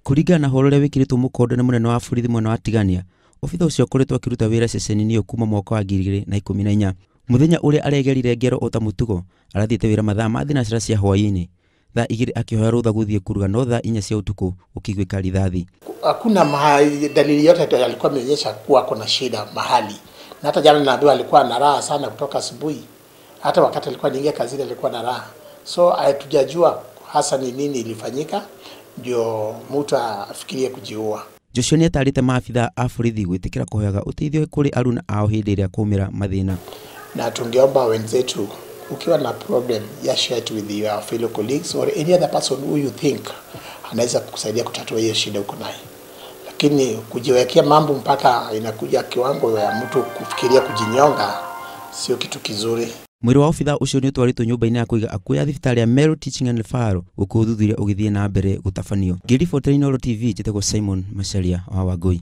Kuringana na horore wikiritwo mukondo na munene wa borithi mwena wa Tigania, obitha ucio akoretwo akiruta wira ceceni-inĩ kuma mwaka wa 2014. Muthenya uria aregerire ngero ota mutugo arathiĩte wira mathaa ma thinacara cia hwaĩ-inĩ, thaa 2 akihoya rutha guthie kuruga no thaa 4 cia utuku ukigwika rithathi. Hakuna dalili yote alikuwa ameonyesha kuwa kuna shida mahali, na hata jana naambiwa alikuwa na raha sana kutoka asubuhi. Hata wakati alikuwa anaingia kazini alikuwa na raha. So hatujajua hasa ni nini ilifanyika ndio mtu afikirie kujiua. Joshua nĩatarĩte maabitha a borithi gwĩtĩkĩra kũhoyaga ũteithio kũrĩ aruna ao hĩndĩ ĩrĩa kwaumĩra mathĩna. Na tungeomba wenzetu, ukiwa na problem ya share it with your fellow colleagues or any other person who you think anaweza kukusaidia kutatua hiyo shida uko nayo. Lakini kujiwekea mambo mpaka inakuja kiwango ya mtu kufikiria kujinyonga sio kitu kizuri. Mwĩrĩ wa obitha ũcio nĩ ũtwarĩtwo nyũmba-inĩ ya kũiga akuũ ya thibitarĩ ya Meru Teaching and Referral gũkũ ũthuthuria ũgĩthiĩ na mbere gũtabanio. Ngĩribotera Inooro TV njĩtagwo Simon Macharia wa Wangũi.